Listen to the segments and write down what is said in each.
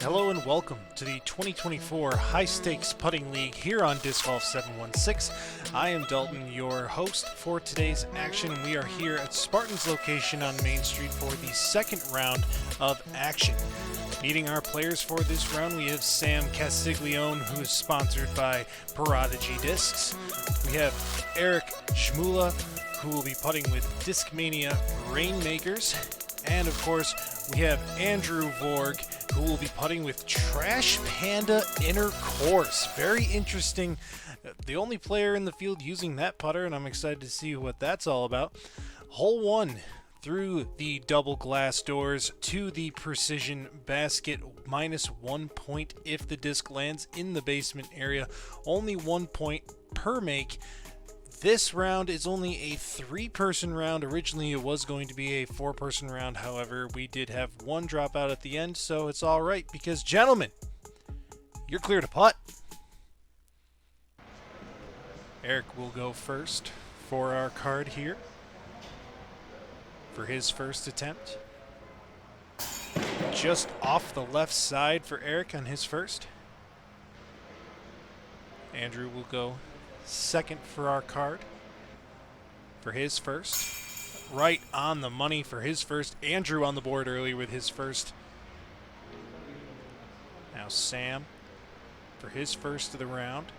Hello and welcome to the 2024 High Stakes Putting League here on Disc Golf 716. I am Dalton, your host for today's action. We are here at Spartan's location on Main Street for the second round of action. Meeting our players for this round, we have Sam Castiglione, who is sponsored by Prodigy Discs. We have Eric Szmula, who will be putting with Discmania Rainmakers. And of course, we have Andrew Voerg, who will be putting with Trash Panda Inner Course. Very interesting. The only player in the field using that putter, and I'm excited to see what that's all about. Hole 1 through the double glass doors to the precision basket. -1 point if the disc lands in the basement area. Only 1 point per make. This round is only a 3-person round. Originally, it was going to be a 4-person round. However, we did have one drop out at the end, so it's all right because, gentlemen, you're clear to putt. Eric will go first for our card here for his first attempt. Just off the left side for Eric on his first. Andrew will go second for our card for his first. Right on the money for his first. Andrew on the board early with his first. Now Sam for his first of the round.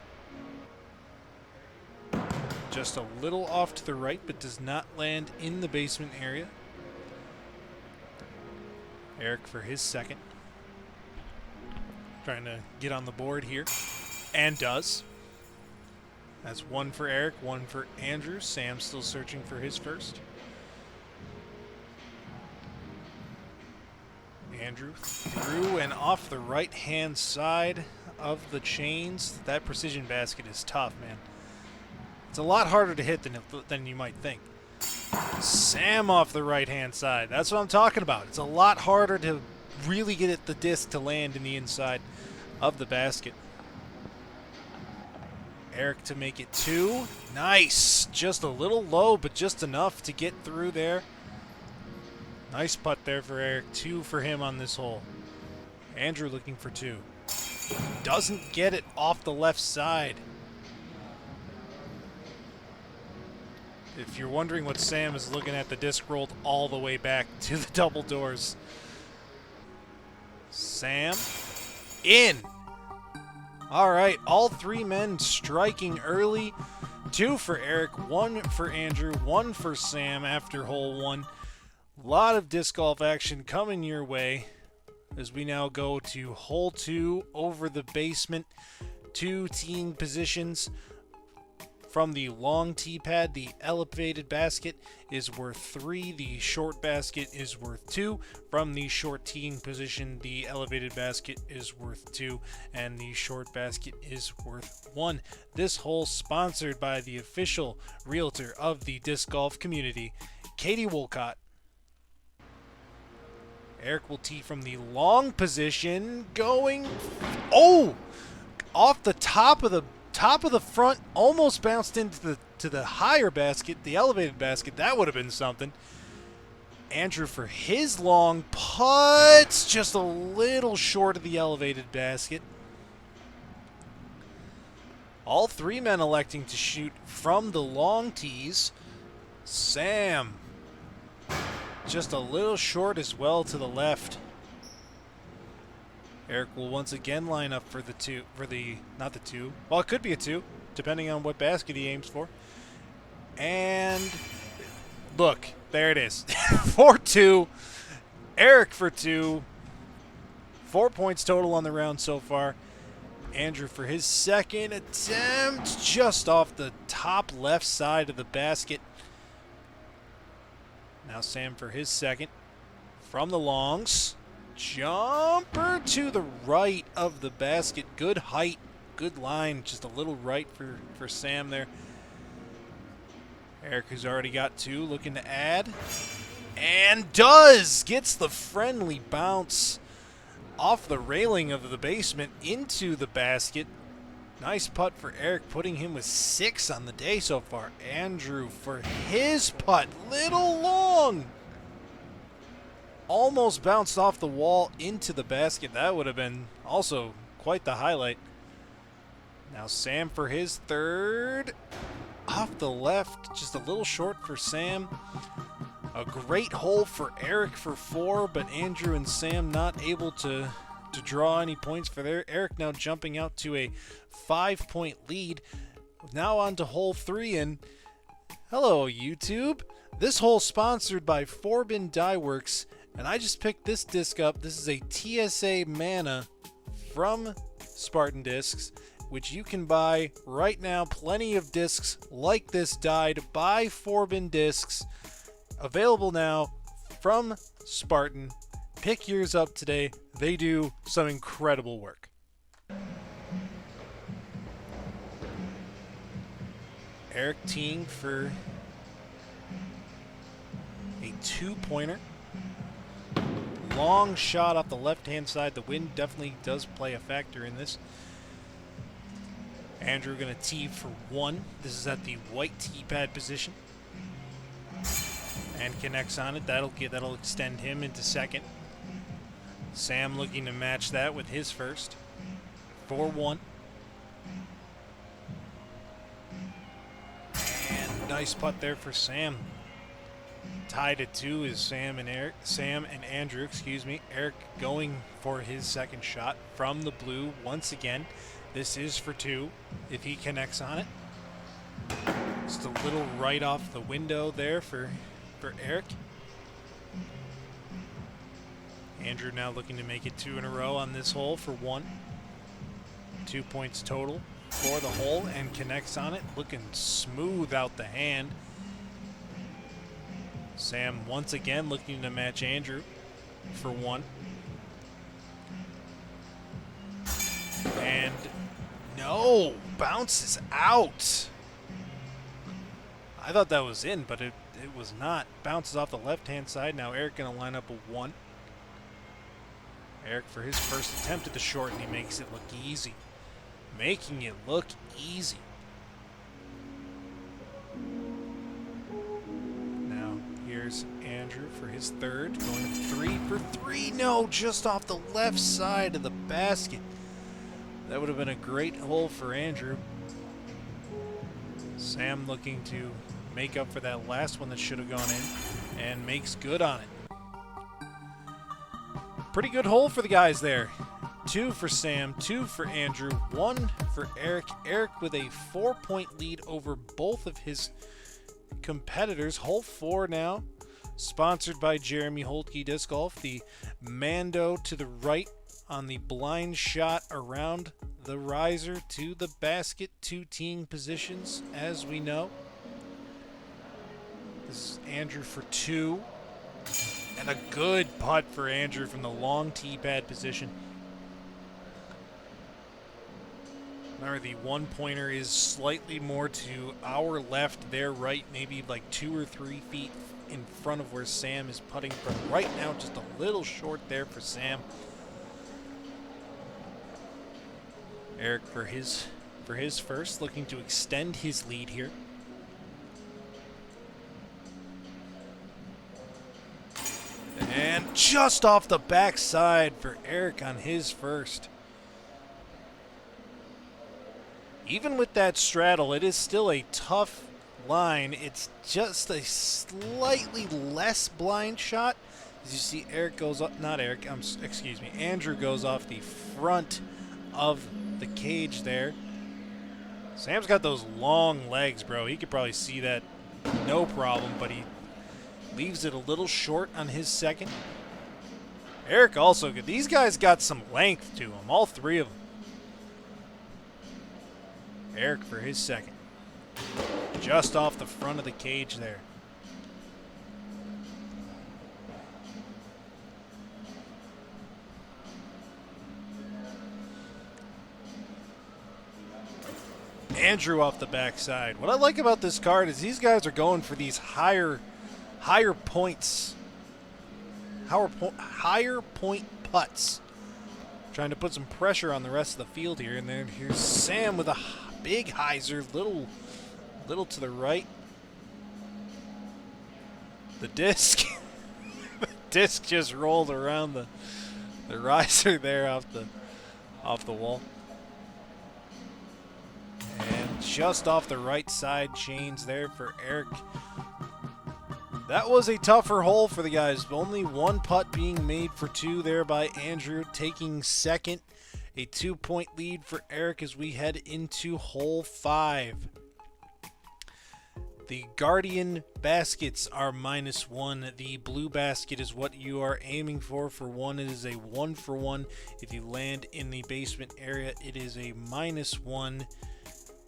Just a little off to the right, but does not land in the basement area. Eric for his second. Trying to get on the board here. And does. That's one for Eric, one for Andrew. Sam still searching for his first. Andrew through and off the right-hand side of the chains. That precision basket is tough, man. It's a lot harder to hit than you might think. Sam off the right-hand side. That's what I'm talking about. It's a lot harder to really get the disc to land in the inside of the basket. Eric to make it 2. Nice. Just a little low, but just enough to get through there. Nice putt there for Eric. 2 for him on this hole. Andrew looking for 2. Doesn't get it off the left side. If you're wondering what Sam is looking at, the disc rolled all the way back to the double doors. Sam in. All right, all 3 men striking early. 2 for Eric, 1 for Andrew, 1 for Sam after hole 1. A lot of disc golf action coming your way as we now go to hole 2 over the basement. 2 teeing positions. From the long tee pad, the elevated basket is worth 3. The short basket is worth 2. From the short teeing position, the elevated basket is worth 2. And the short basket is worth 1. This hole sponsored by the official realtor of the disc golf community, Katie Wolcott. Eric will tee from the long position, going, off the top of the front, almost bounced into the higher basket, the elevated basket. That would have been something. Andrew for his long putts, just a little short of the elevated basket. All 3 men electing to shoot from the long tees. Sam just a little short as well to the left. Eric will once again line up for not the 2. Well, it could be a 2, depending on what basket he aims for. And look, there it is. 4-2. Eric for 2. 4 points total on the round so far. Andrew for his second attempt, just off the top left side of the basket. Now Sam for his second. From the longs. Jumper to the right of the basket. Good height, good line, just a little right for Sam there. Eric, who's already got 2, looking to add. And does! Gets the friendly bounce off the railing of the basement into the basket. Nice putt for Eric, putting him with 6 on the day so far. Andrew for his putt, little long. almost bounced off the wall into the basket. That would have been also quite the highlight. Now Sam for his third. Off the left, just a little short for Sam. A great hole for Eric for 4, but Andrew and Sam not able to draw any points for there. Eric now jumping out to a 5-point lead. Now on to hole 3, and hello YouTube. This hole sponsored by Forbin Dyeworks, and I just picked this disc up. This is a TSA Mana from Spartan Discs, which you can buy right now. Plenty of discs like this dyed by Forbin Discs. Available now from Spartan. Pick yours up today. They do some incredible work. Eric teeing for a 2-pointer. Long shot off the left-hand side. The wind definitely does play a factor in this. Andrew going to tee for 1. This is at the white tee pad position. And connects on it. That'll extend him into second. Sam looking to match that with his first. 4-1. And nice putt there for Sam. Tied at 2 is Sam and Andrew, excuse me. Eric going for his second shot from the blue once again. This is for 2 if he connects on it. Just a little right off the window there for Eric. Andrew now looking to make it 2 in a row on this hole for 1. 2 points total for the hole, and connects on it. Looking smooth out the hand. Sam once again looking to match Andrew for 1. And no, bounces out. I thought that was in, but it was not. Bounces off the left-hand side. Now Eric going to line up a 1. Eric for his first attempt at the short, and he makes it look easy. Making it look easy. Now here's Andrew for his third. Going 3 for 3. No, just off the left side of the basket. That would have been a great hole for Andrew. Sam looking to make up for that last one that should have gone in, and makes good on it. Pretty good hole for the guys there. 2 for Sam, 2 for Andrew, 1 for Eric. Eric with a 4-point lead over both of his competitors. Hole 4 now, sponsored by Jeremy Holtke Disc Golf. The Mando to the right on the blind shot around the riser to the basket. 2 teeing positions, as we know. This is Andrew for 2. And a good putt for Andrew from the long tee pad position. Remember, the 1-pointer is slightly more to our left, their right, maybe like 2 or 3 feet in front of where Sam is putting from right now. Just a little short there for Sam. Eric for his first, looking to extend his lead here. And just off the backside for Eric on his first. Even with that straddle, it is still a tough line. It's just a slightly less blind shot. As you see, Eric goes up, not Eric, excuse me, Andrew goes off the front of the cage there. Sam's got those long legs, bro. He could probably see that no problem, but he leaves it a little short on his second. Eric also good. These guys got some length to them, all 3 of them. Eric for his second. Just off the front of the cage there. Andrew off the backside. What I like about this card is these guys are going for these higher points. Higher point putts. Trying to put some pressure on the rest of the field here. And then here's Sam with a big hyzer, little to the right. The disc. disc just rolled around the riser there off the wall. And just off the right side chains there for Eric. That was a tougher hole for the guys. Only one putt being made for two there by Andrew, taking second. A 2-point lead for Eric as we head into hole 5. The Guardian baskets are -1. The blue basket is what you are aiming for. For one, it is a 1-for-1. If you land in the basement area, it is a -1.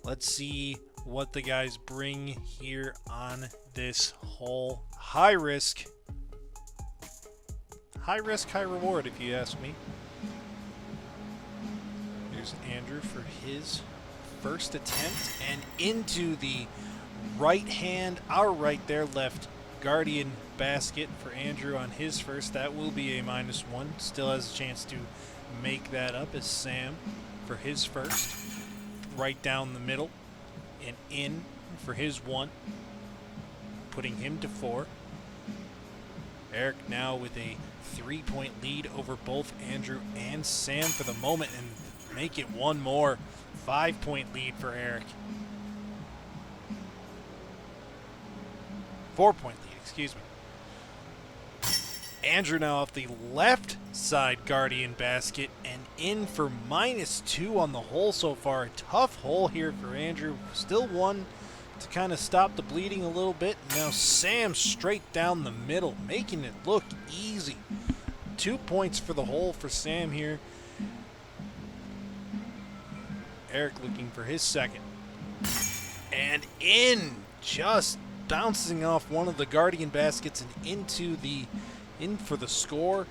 Let's see what the guys bring here on this hole. High risk, high reward, if you ask me. Here's Andrew for his first attempt, and into the right hand, our right there, left Guardian basket for Andrew on his first. That will be a -1. Still has a chance to make that up as Sam for his first. Right down the middle and in for his 1, putting him to 4. Eric now with a 3-point lead over both Andrew and Sam for the moment, and make it one more. 5-point lead for Eric. 4-point lead, excuse me. Andrew now off the left side Guardian basket and in for -2 on the hole so far. A tough hole here for Andrew. Still one to kind of stop the bleeding a little bit. Now Sam straight down the middle, making it look easy. 2 points for the hole for Sam here. Eric looking for his second. And in, just bouncing off one of the Guardian baskets and in for the score.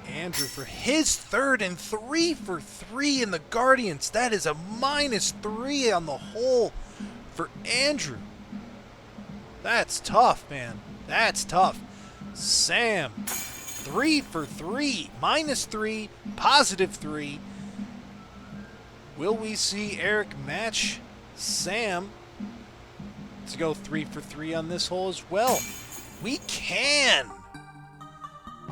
Andrew for his third, and 3 for 3 in the Guardians. That is a -3 on the hole for Andrew. That's tough, man. That's tough. Sam, 3 for 3, -3, +3. Will we see Eric match Sam to go 3 for 3 on this hole as well? We can!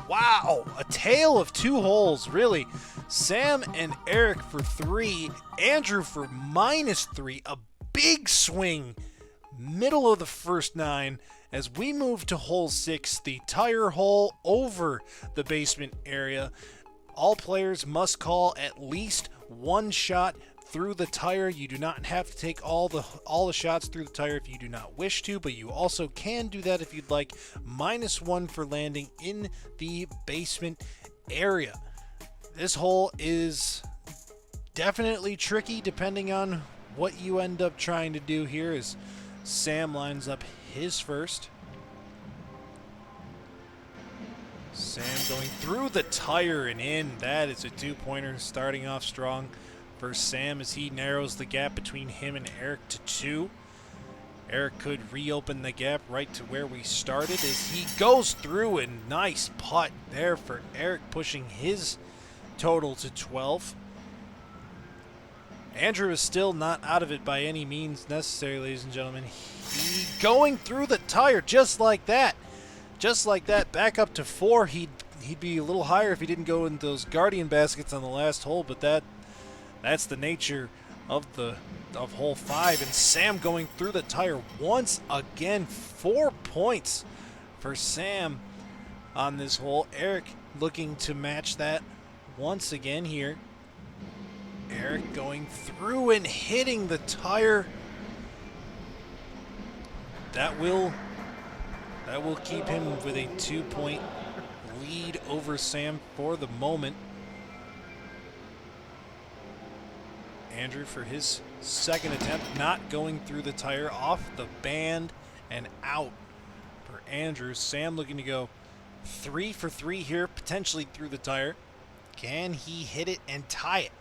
Wow, a tale of two holes, really. Sam and Eric for 3, Andrew for -3. A big swing, middle of the first 9. As we move to hole 6, the tire hole over the basement area. All players must call at least one shot through the tire. You do not have to take all the shots through the tire if you do not wish to, but you also can do that if you'd like. -1 for landing in the basement area. This hole is definitely tricky depending on what you end up trying to do here, as Sam lines up his first. Sam going through the tire and in. That is a 2-pointer, starting off strong for Sam as he narrows the gap between him and Eric to 2. Eric could reopen the gap right to where we started as he goes through, a nice putt there for Eric, pushing his total to 12. Andrew is still not out of it by any means necessary, ladies and gentlemen. He going through the tire just like that. Just like that, back up to 4. He'd be a little higher if he didn't go in those Guardian baskets on the last hole, but that's the nature of hole 5. And Sam going through the tire once again. 4 points for Sam on this hole. Eric looking to match that once again here. Eric going through and hitting the tire. That will keep him with a 2-point lead over Sam for the moment. Andrew for his second attempt, not going through the tire, off the band and out for Andrew. Sam looking to go 3 for 3 here, potentially through the tire. Can he hit it and tie it?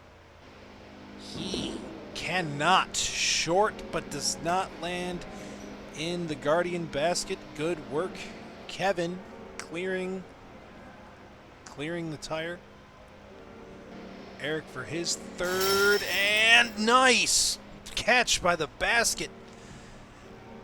He cannot. Short, but does not land in the Guardian basket. Good work, Kevin, clearing the tire. Eric for his third, and nice catch by the basket.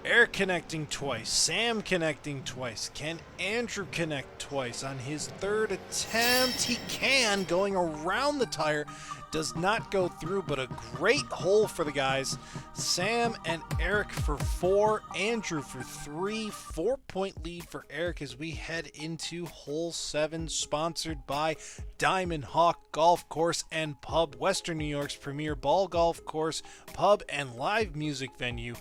Eric connecting twice. Sam connecting twice. Can Andrew connect twice on his third attempt? He can, going around the tire. Does not go through, but a great hole for the guys. Sam and Eric for 4. Andrew for 3. 4-point lead for Eric as we head into hole 7, sponsored by Diamond Hawk Golf Course and Pub, Western New York's premier ball golf course, pub, and live music venue.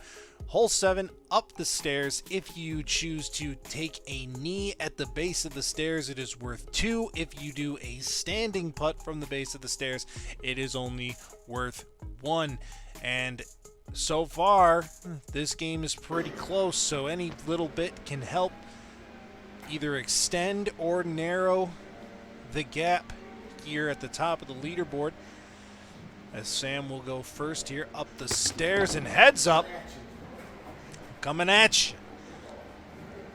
Hole 7, up the stairs. If you choose to take a knee at the base of the stairs, it is worth 2. If you do a standing putt from the base of the stairs, it is only worth 1. And so far, this game is pretty close, so any little bit can help either extend or narrow the gap here at the top of the leaderboard. As Sam will go first here, up the stairs, and heads up. Coming at you.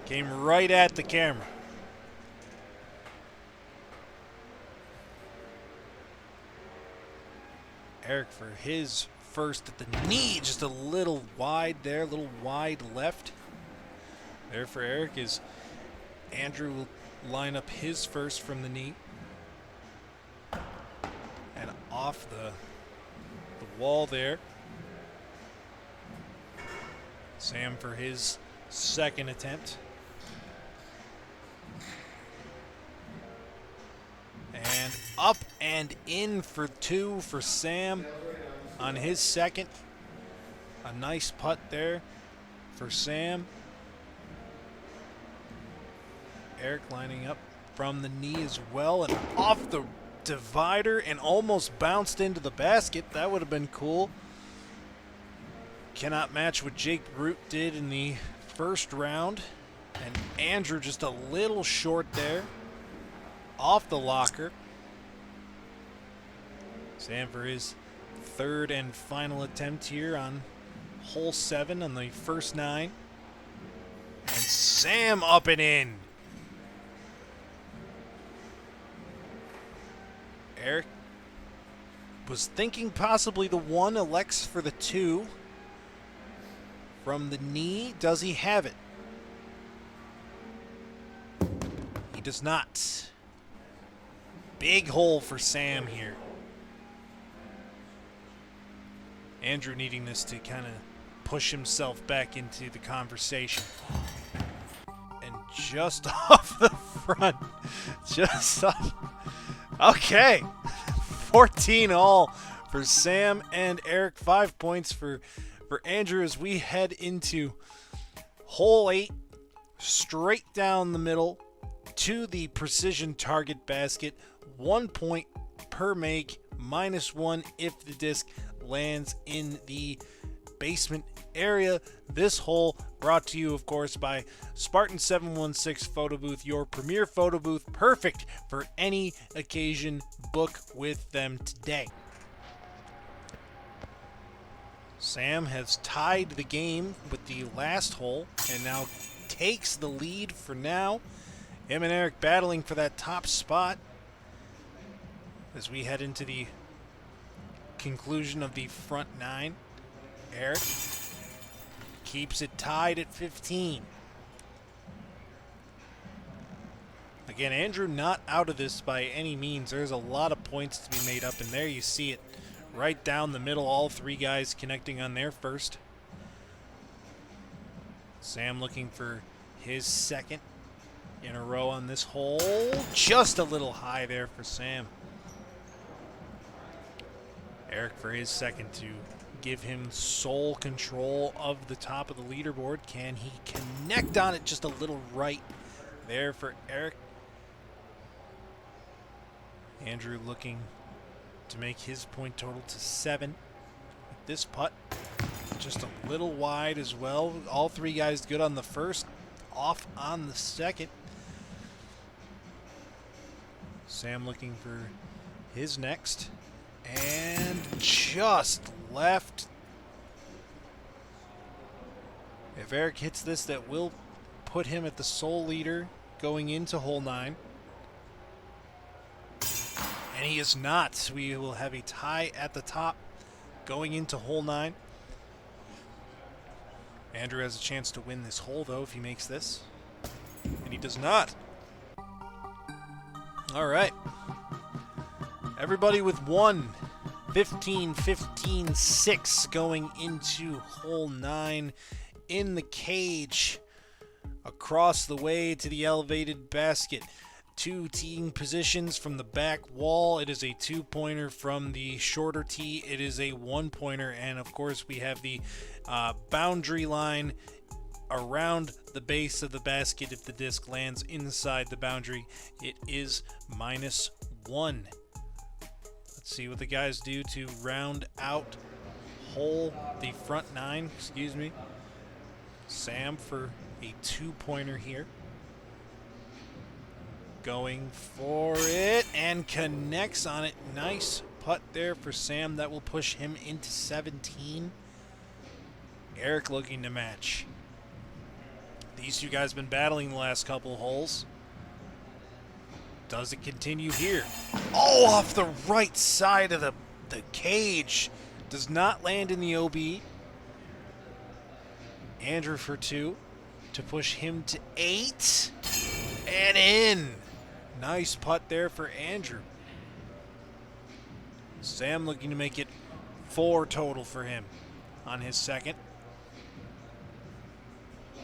Came right at the camera. Eric for his first at the knee, just a little wide there, a little wide left. There for Eric is Andrew will line up his first from the knee. And off the wall there. Sam for his second attempt. And up and in for 2 for Sam on his second. A nice putt there for Sam. Eric lining up from the knee as well and off the divider and almost bounced into the basket. That would have been cool. Cannot match what Jake Root did in the first round. And Andrew just a little short there. Off the locker. Sam for his third and final attempt here on hole 7 on the first 9. And Sam up and in. Eric was thinking possibly the 1, elects for the 2. From the knee, does he have it? He does not. Big hole for Sam here. Andrew needing this to kind of push himself back into the conversation. And just off the front. Just off. Okay. 14 all for Sam and Eric. 5 points for Andrew as we head into hole 8, straight down the middle to the precision target basket. 1 point per make, -1 if the disc lands in the basement area. This hole brought to you, of course, by Spartan 716 Photobooth, your premier photo booth, perfect for any occasion. Book with them today. Sam has tied the game with the last hole and now takes the lead for now. Him and Eric battling for that top spot as we head into the conclusion of the front 9. Eric keeps it tied at 15. Again, Andrew not out of this by any means. There's a lot of points to be made up, and there you see it. Right down the middle, all 3 guys connecting on their first. Sam looking for his second in a row on this hole. Just a little high there for Sam. Eric for his second to give him sole control of the top of the leaderboard. Can he connect on it just a little right there for Eric? Andrew looking to make his point total to 7. This putt just a little wide as well. All 3 guys good on the first, off on the second. Sam looking for his next. And just left. If Eric hits this, that will put him at the sole leader going into hole 9. And he is not. We will have a tie at the top going into hole 9. Andrew has a chance to win this hole, though, if he makes this. And he does not. All right. Everybody with 1. 15, 15, 6 going into hole 9 in the cage. Across the way to the elevated basket. 2 teeing positions from the back wall. It is a 2-pointer from the shorter tee. It is a 1-pointer. And, of course, we have the boundary line around the base of the basket. If the disc lands inside the boundary, it is -1. Let's see what the guys do to round out the front 9. Excuse me. Sam for a 2-pointer here. Going for it and connects on it. Nice putt there for Sam. That will push him into 17. Eric looking to match. These two guys have been battling the last couple holes. Does it continue here? Oh, off the right side of the cage. Does not land in the OB. Andrew for 2 to push him to 8. And in. Nice putt there for Andrew. Sam looking to make it 4 total for him on his second.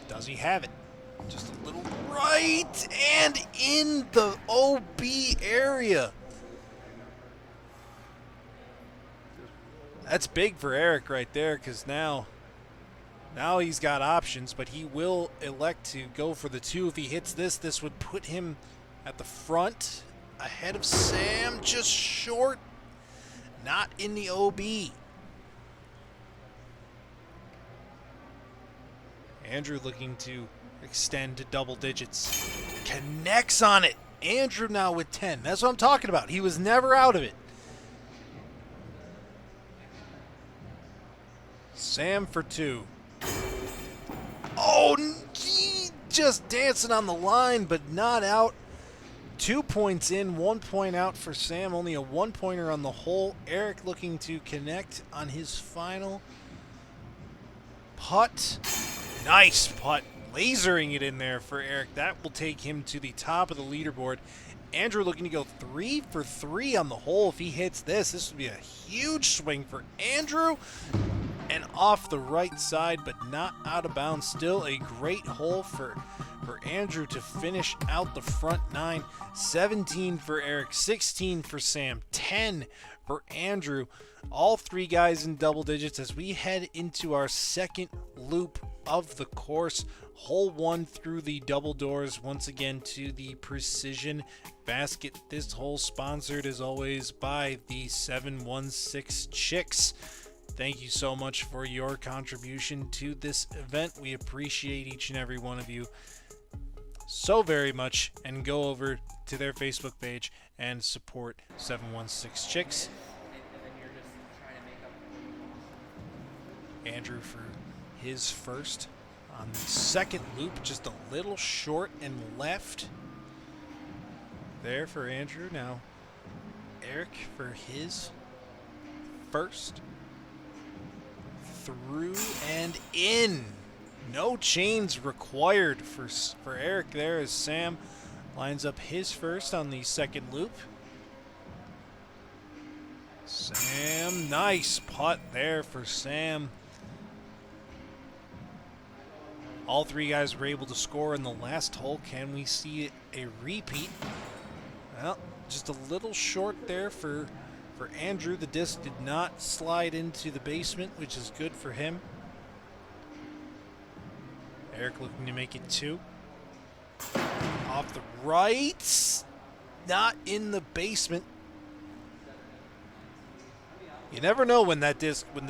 Does he have it? Just a little right and in the OB area. That's big for Eric right there, because now he's got options, but he will elect to go for the 2. If he hits this, this would put him at the front, ahead of Sam, just short, not in the OB. Andrew looking to extend to double digits. Connects on it. Andrew now with 10. That's what I'm talking about. He was never out of it. Sam for 2. Oh, he just dancing on the line, but not out. 2 points in, 1 point out for Sam. Only a 1-pointer on the hole. Eric looking to connect on his final putt. Nice putt. Lasering it in there for Eric. That will take him to the top of the leaderboard. Andrew looking to go 3 for 3 on the hole. If he hits this, this would be a huge swing for Andrew. And off the right side, but not out of bounds. Still a great hole for Andrew to finish out the front 9. 17 for Eric, 16 for Sam, 10 for Andrew. All 3 guys in double digits as we head into our second loop of the course. Hole 1 through the double doors once again to the Precision Basket. This hole sponsored as always by the 716 Chix. Thank you so much for your contribution to this event. We appreciate each and every one of you so very much, and go over to their Facebook page and support 716 Chix. Andrew for his first on the second loop, just a little short and left there for Andrew. Now Eric for his first. Through and in. No chains required for Eric there as Sam lines up his first on the second loop. Sam, nice putt there for Sam. All 3 guys were able to score in the last hole. Can we see a repeat? Well, just a little short there for Andrew. The disc did not slide into the basement, which is good for him. Eric looking to make it 2. Off the right. Not in the basement. You never know when the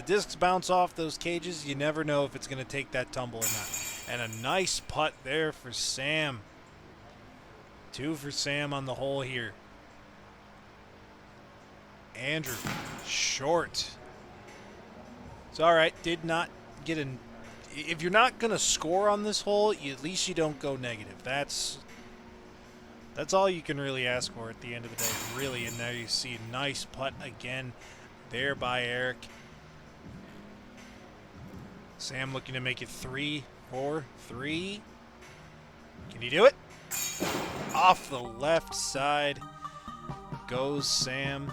discs bounce off those cages, you never know if it's going to take that tumble or not. And a nice putt there for Sam. 2 for Sam on the hole here. Andrew, short. It's all right. Did not get an. If you're not going to score on this hole, at least you don't go negative. That's all you can really ask for at the end of the day, really. And there you see a nice putt again there by Eric. Sam looking to make it 3, 4, 3. Can he do it? Off the left side goes Sam.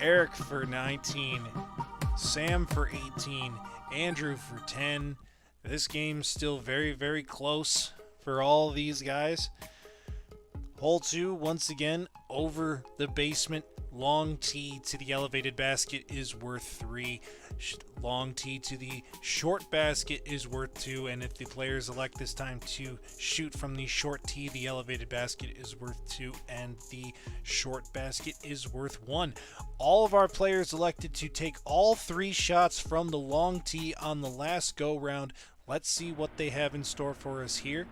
Eric for 19. Sam for 18. Andrew for 10. This game's still very, very close for all these guys. Hole 2, once again, over the basement. Long tee to the elevated basket is worth 3. Long tee to the short basket is worth 2. And if the players elect this time to shoot from the short tee, the elevated basket is worth 2. And the short basket is worth 1. All of our players elected to take all 3 shots from the long tee on the last go round. Let's see what they have in store for us here.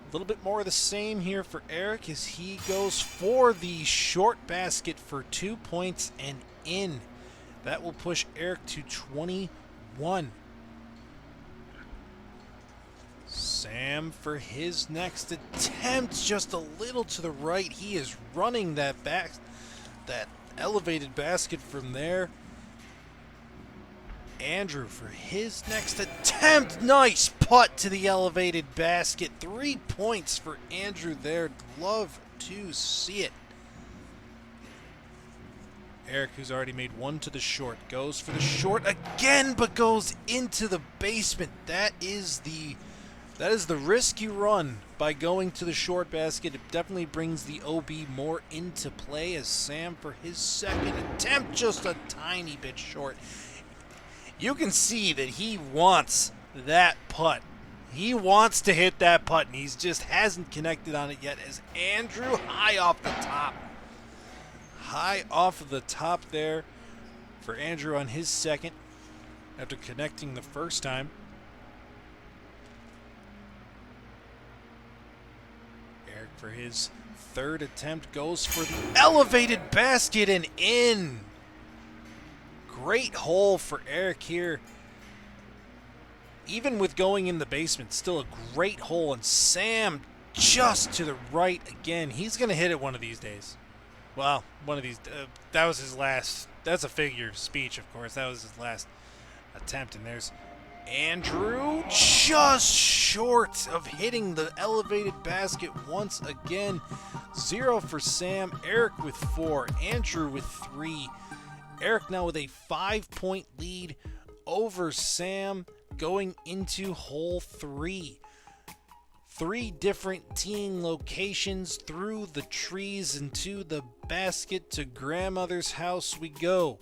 A little bit more of the same here for Eric as he goes for the short basket for 2 points and in. That will push Eric to 21. Sam for his next attempt, just a little to the right. He is running that elevated basket from there. Andrew for his next attempt. Nice putt to the elevated basket. 3 points for Andrew there. Love to see it. Eric, who's already made 1 to the short, goes for the short again, but goes into the basement. That is the risk you run by going to the short basket. It definitely brings the OB more into play as Sam for his second attempt, just a tiny bit short. You can see that he wants that putt. He wants to hit that putt, and he just hasn't connected on it yet as Andrew high off the top. High off of the top there for Andrew on his second after connecting the first time. Eric for his third attempt goes for the elevated basket and in. Great hole for Eric here. Even with going in the basement, still a great hole. And Sam just to the right again. He's going to hit it one of these days. Well, one of these. That was his last. That's a figure of speech, of course. That was his last attempt. And there's Andrew just short of hitting the elevated basket once again. 0 for Sam. Eric with 4. Andrew with 3. Eric now with a 5-point lead over Sam going into hole 3. 3 different teeing locations through the trees into the basket to grandmother's house we go.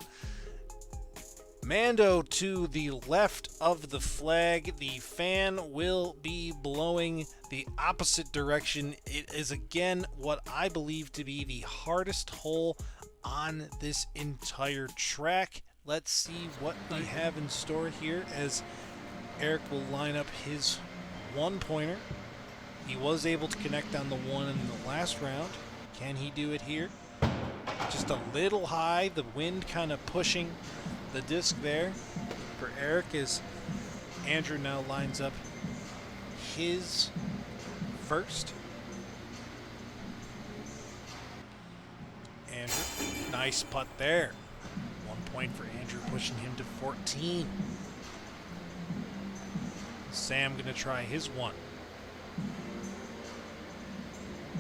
Mando to the left of the flag. The fan will be blowing the opposite direction. It is again what I believe to be the hardest hole on this entire track. Let's see what we have in store here as Eric will line up his 1-pointer. He was able to connect on the 1 in the last round. Can he do it here? Just a little high. The wind kind of pushing the disc there for Eric as Andrew now lines up his first. Andrew, nice putt there. 1 point for Andrew, pushing him to 14. Sam gonna try his 1.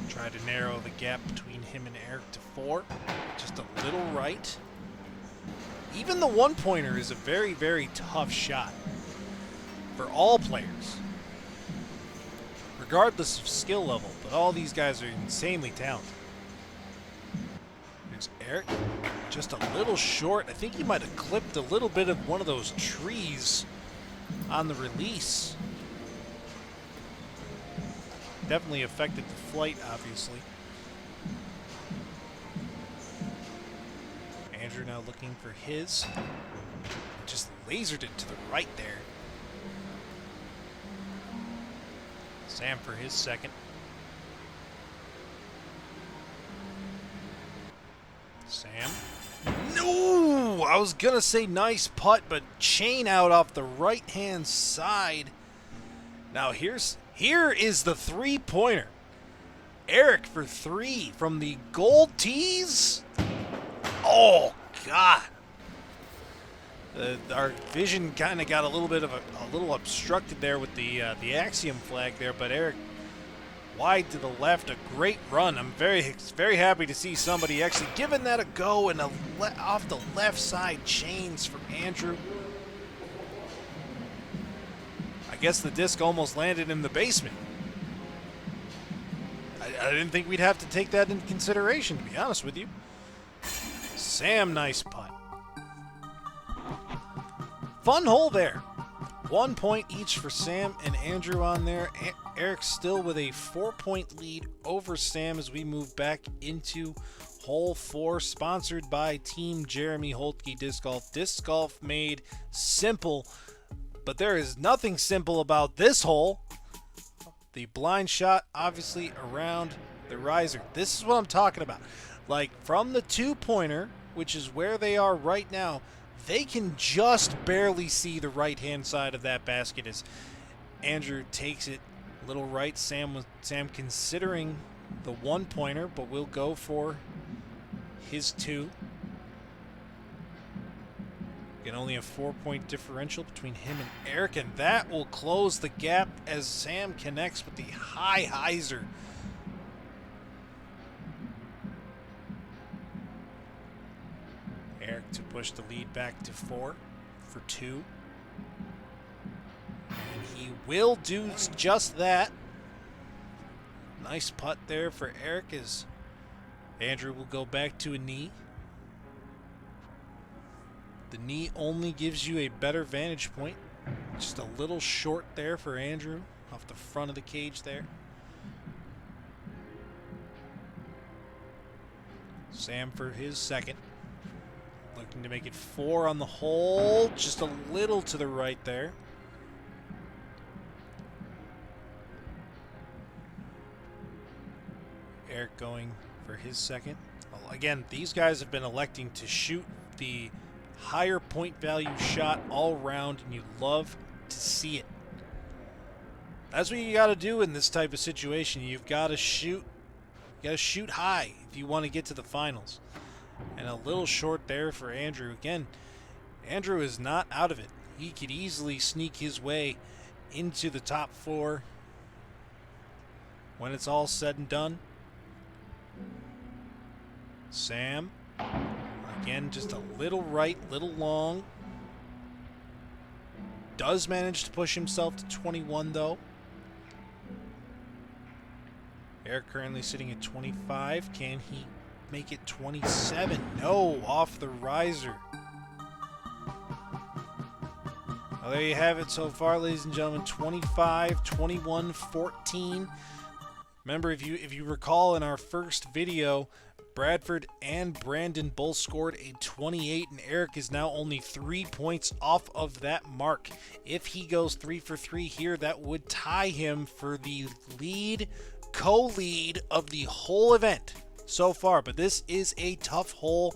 Try to narrow the gap between him and Eric to 4. Just a little right. Even the 1-pointer is a very, very tough shot for all players, regardless of skill level, but all these guys are insanely talented. There's Eric, just a little short. I think he might have clipped a little bit of one of those trees on the release. Definitely affected the flight, obviously. Andrew now looking for his. Just lasered it to the right there. Sam for his second. Sam. No! I was going to say nice putt, but chain out off the right-hand side. Now here is the 3-pointer. Eric for 3 from the gold tees. Oh, God. Our vision kind of got a little bit of a little obstructed there with the axiom flag there, but Eric wide to the left, a great run. I'm very happy to see somebody actually giving that a go, and off the left side chains from Andrew. I guess the disc almost landed in the basement. I didn't think we'd have to take that into consideration, to be honest with you. Sam, nice putt. Fun hole there. 1 point each for Sam and Andrew on there. Eric still with a 4-point lead over Sam as we move back into hole 4, sponsored by Team Jeremy Holtke Disc Golf. Disc golf made simple, but there is nothing simple about this hole. The blind shot, obviously, around the riser. This is what I'm talking about. Like, from the 2-pointer, which is where they are right now, they can just barely see the right-hand side of that basket as Andrew takes it a little right. Sam considering the 1-pointer, but will go for his 2. Again, only a 4-point differential between him and Eric, and that will close the gap as Sam connects with the high hyzer. Eric to push the lead back to 4 for 2. And he will do just that. Nice putt there for Eric as Andrew will go back to a knee. The knee only gives you a better vantage point. Just a little short there for Andrew off the front of the cage there. Sam for his second. Looking to make it 4 on the hole. Just a little to the right there. Eric going for his second. Well, again, these guys have been electing to shoot the higher point value shot all round, and you love to see it. That's what you got to do in this type of situation. You've got to shoot. You got to shoot high if you want to get to the finals. And a little short there for Andrew. Again, Andrew is not out of it. He could easily sneak his way into the top 4 when it's all said and done. Sam, again, just a little right, little long. Does manage to push himself to 21, though. Eric currently sitting at 25. Can he make it 27? No, off the riser. Well, there you have it so far, ladies and gentlemen. 25, 21, 14. Remember, if you recall in our first video, Bradford and Brandon both scored a 28, and Eric is now only 3 points off of that mark. If he goes 3 for 3 here, that would tie him for the co-lead of the whole event so far. But this is a tough hole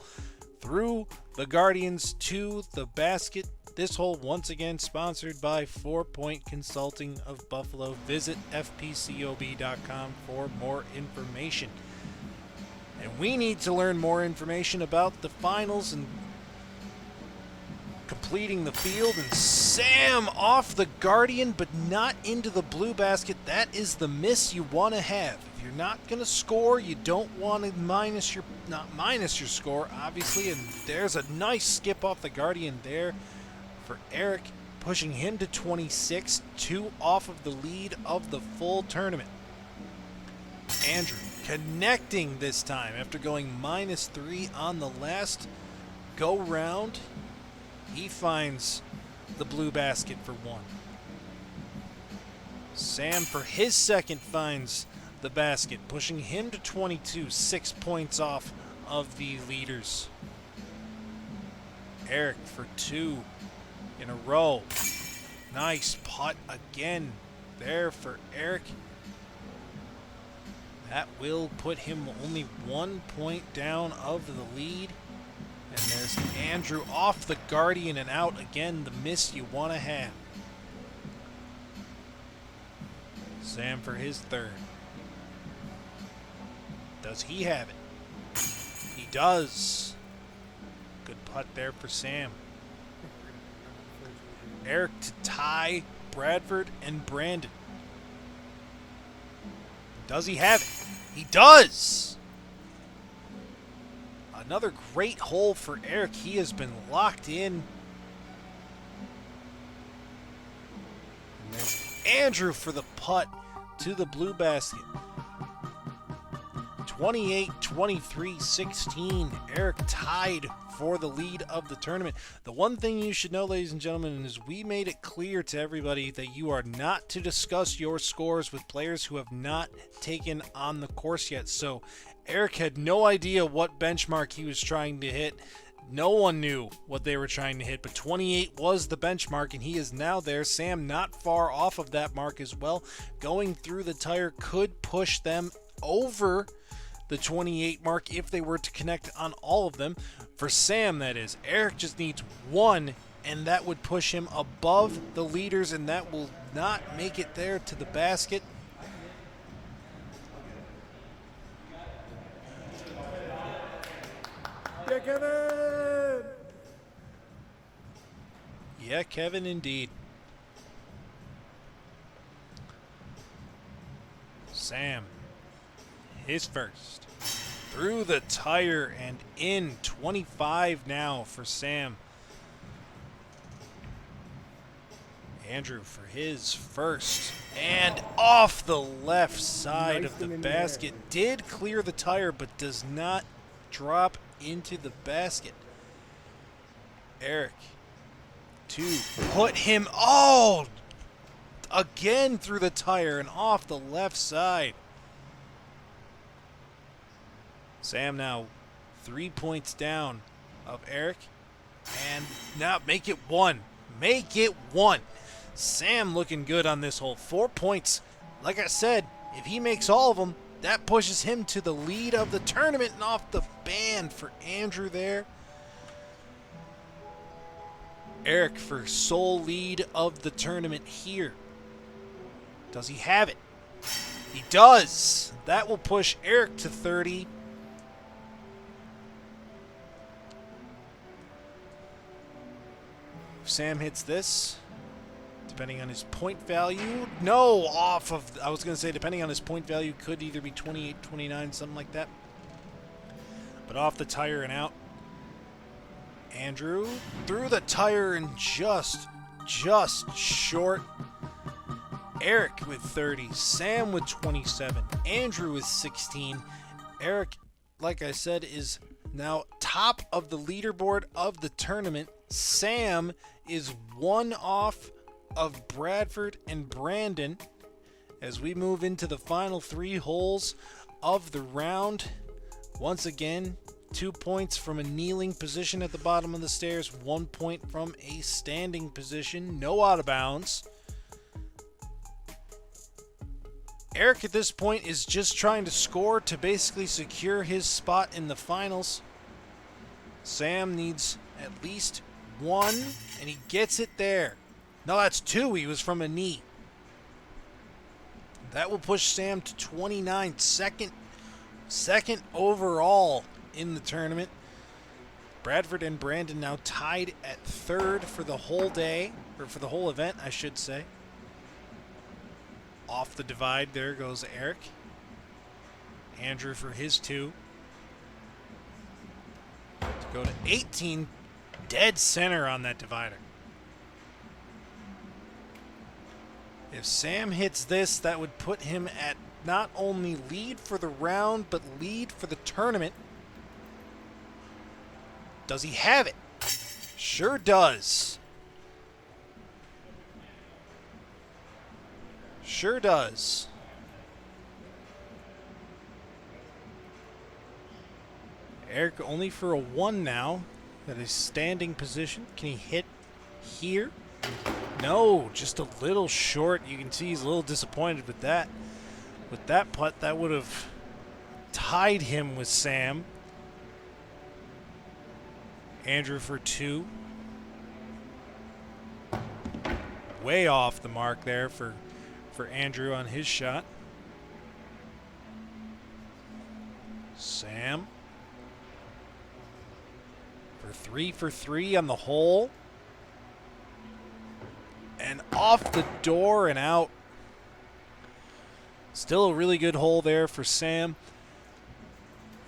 through the Guardians to the basket. This hole, once again, sponsored by 4 Point Consulting of Buffalo. Visit fpcob.com for more information. And we need to learn more information about the finals and completing the field. And Sam off the Guardian, but not into the blue basket. That is the miss you want to have. If you're not going to score, you don't want to not minus your score, obviously. And there's a nice skip off the Guardian there for Eric, pushing him to 26, 2 off of the lead of the full tournament. Andrew connecting this time after going -3 on the last go round. He finds the blue basket for 1. Sam for his second finds the basket, pushing him to 22, 6 points off of the leaders. Eric for 2 in a row. Nice putt again there for Eric. That will put him only 1 point down of the lead. And there's Andrew off the Guardian and out. Again, the miss you want to have. Sam for his third. Does he have it? He does. Good putt there for Sam. Eric to tie Bradford and Brandon. Does he have it? He does! Another great hole for Eric. He has been locked in. And there's Andrew for the putt to the blue basket. 28-23-16. Eric tied for the lead of the tournament. The one thing you should know, ladies and gentlemen, is we made it clear to everybody that you are not to discuss your scores with players who have not taken on the course yet. So Eric had no idea what benchmark he was trying to hit. No one knew what they were trying to hit, but 28 was the benchmark, and he is now there. Sam not far off of that mark as well. Going through the tire could push them over the 28 mark if they were to connect on all of them. For Sam, that is. Eric just needs one, and that would push him above the leaders, and that will not make it there to the basket. Yeah, Kevin! Yeah, Kevin, indeed. Sam, his first. Through the tire and in. 25 now for Sam. Andrew for his first. And off the left side Nice of the one in basket. Did clear the tire, but does not drop into the basket. Eric to put him, oh, again through the tire and off the left side. Sam now 3 points down of Eric, and now make it one. Make it one. Sam looking good on this hole. 4 points. Like I said, if he makes all of them, that pushes him to the lead of the tournament and off the band for Andrew there. Eric for sole lead of the tournament here. Does he have it? He does. That will push Eric to 30. If Sam hits this, depending on his point value, no, off of, I was going to say depending on his point value, could either be 28, 29, something like that. But off the tire and out. Andrew through the tire and just short. Eric with 30, Sam with 27, Andrew with 16. Eric, like I said, is now top of the leaderboard of the tournament. Sam is one off of Bradford and Brandon as we move into the final 3 holes of the round. Once again, 2 points from a kneeling position at the bottom of the stairs, 1 point from a standing position, no out of bounds. Eric at this point is just trying to score to basically secure his spot in the finals. Sam needs at least 1, and he gets it there. No, that's 2. He was from a knee. That will push Sam to 29, second overall in the tournament. Bradford and Brandon now tied at 3rd for the whole day, or for the whole event, I should say. Off the divide, there goes Eric. Andrew for his 2. To go to 18, dead center on that divider. If Sam hits this, that would put him at not only lead for the round, but lead for the tournament. Does he have it? Sure does. Sure does. Eric only for a 1 now. That is standing position. Can he hit here? No, just a little short. You can see he's a little disappointed with that. With that putt, that would have tied him with Sam. Andrew for 2. Way off the mark there for Andrew on his shot. Sam for 3 on the hole. And off the door and out. Still a really good hole there for Sam.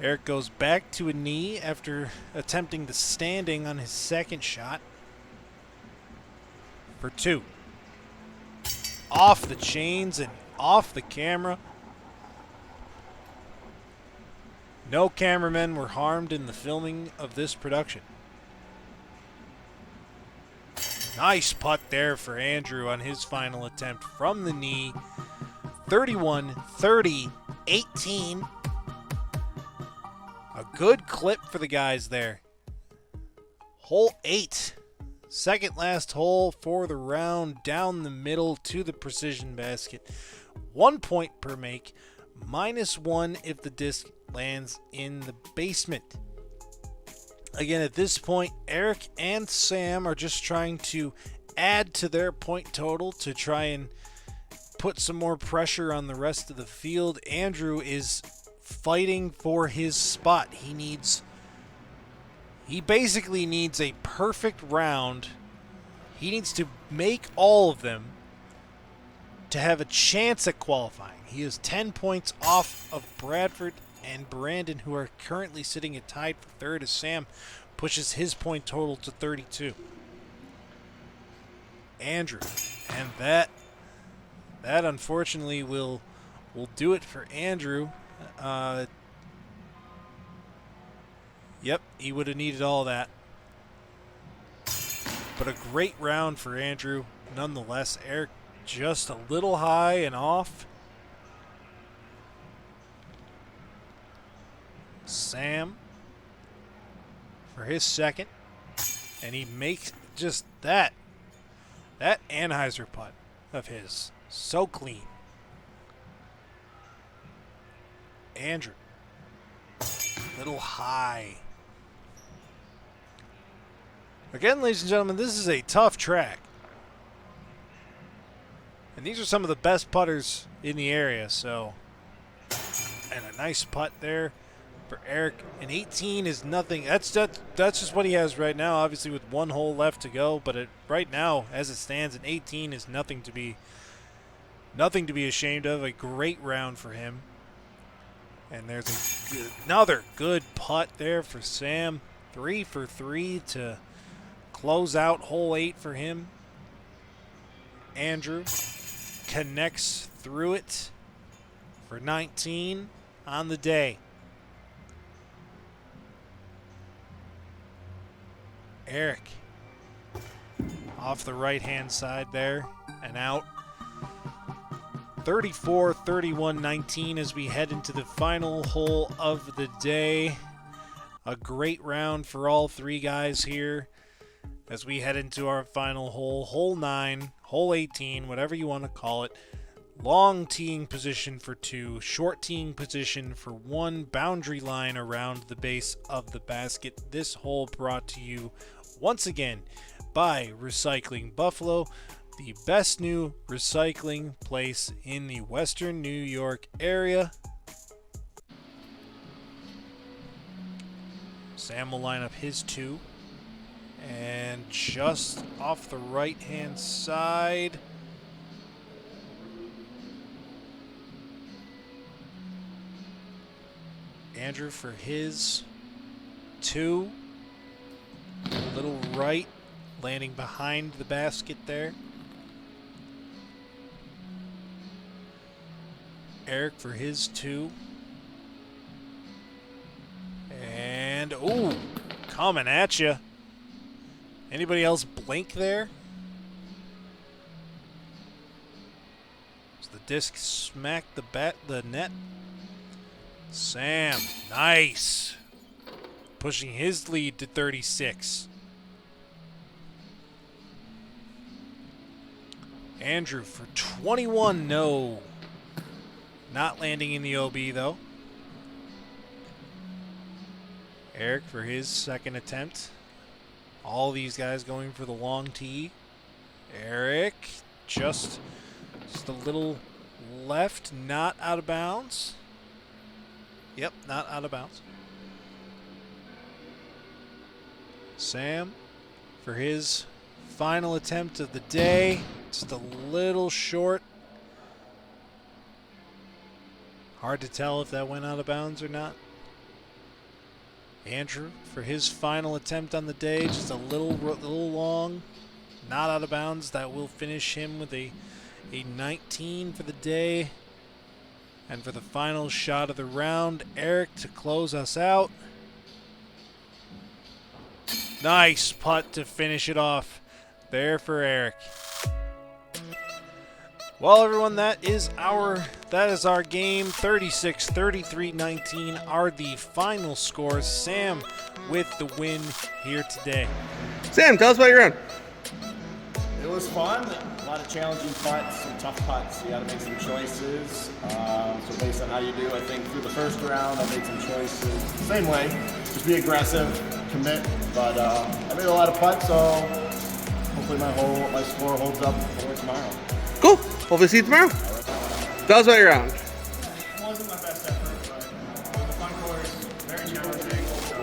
Eric goes back to a knee after attempting the standing on his second shot. For 2. Off the chains and off the camera. No cameramen were harmed in the filming of this production. Nice putt there for Andrew on his final attempt from the knee. 31, 30, 18. A good clip for the guys there. Hole 8. Second last hole for the round, down the middle to the precision basket. 1 point per make, -1 if the disc lands in the basement. Again, at this point, Eric and Sam are just trying to add to their point total to try and put some more pressure on the rest of the field. Andrew is fighting for his spot. He basically needs a perfect round. He needs to make all of them to have a chance at qualifying. He is 10 points off of Bradford and Brandon, who are currently sitting at tied for third as Sam pushes his point total to 32. Andrew, and that unfortunately will do it for Andrew. Yep, he would have needed all that. But a great round for Andrew nonetheless. Eric just a little high and off. Sam for his second. And he makes just that Anheuser putt of his. So clean. Andrew. Little high. Again, ladies and gentlemen, this is a tough track. And these are some of the best putters in the area, so. And a nice putt there for Eric. And 18 is nothing. That's just what he has right now, obviously with 1 hole left to go. But right now, as it stands, an 18 is nothing to be ashamed of. A great round for him. And there's another good putt there for Sam. 3 for 3 to close out hole 8 for him. Andrew connects through it for 19 on the day. Eric off the right-hand side there and out. 34, 31, 19 as we head into the final hole of the day. A great round for all 3 guys here as we head into our final hole. Hole 9, hole 18, whatever you want to call it. Long teeing position for 2, short teeing position for 1, boundary line around the base of the basket. This hole brought to you once again by Recycling Buffalo, the best new recycling place in the Western New York area. Sam will line up his 2. And just off the right-hand side, Andrew for his 2. A little right, landing behind the basket there. Eric for his 2. And, ooh, coming at you. Anybody else blink there? Does the disc smack the net? Sam, nice. Pushing his lead to 36. Andrew for 21, no. Not landing in the OB though. Eric for his second attempt. All these guys going for the long tee. Eric just a little left, not out of bounds. Yep, not out of bounds. Sam for his final attempt of the day. Just a little short. Hard to tell if that went out of bounds or not. Andrew, for his final attempt on the day, just a little long. Not out of bounds. That will finish him with a 19 for the day. And for the final shot of the round, Eric to close us out. Nice putt to finish it off there for Eric. Well, everyone, that is our game. 36, 33, 19 are the final scores. Sam with the win here today. Sam, tell us about your round. It was fun. A lot of challenging putts, some tough putts. You got to make some choices. So based on how you do, I think through the first round, I made some choices. Same way, just be aggressive, commit. But I made a lot of putts, so hopefully my score holds up for tomorrow. Cool. Hopefully see you tomorrow. Tell us about your round. It wasn't my best effort, but it was a fun course, very challenging. So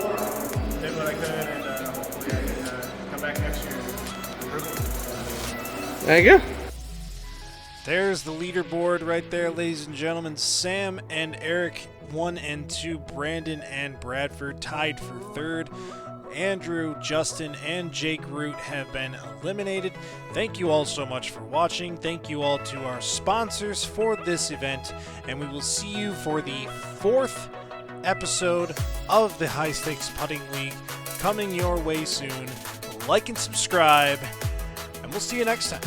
did what I could, and hopefully I can come back next year and improve. Thank you. There's the leaderboard right there, ladies and gentlemen. Sam and Eric 1 and 2. Brandon and Bradford tied for third. Andrew, Justin, and Jake Root have been eliminated. Thank you all so much for watching. Thank you all to our sponsors for this event, and we will see you for the 4th episode of the High Stakes Putting League coming your way soon. Like and subscribe, and we'll see you next time.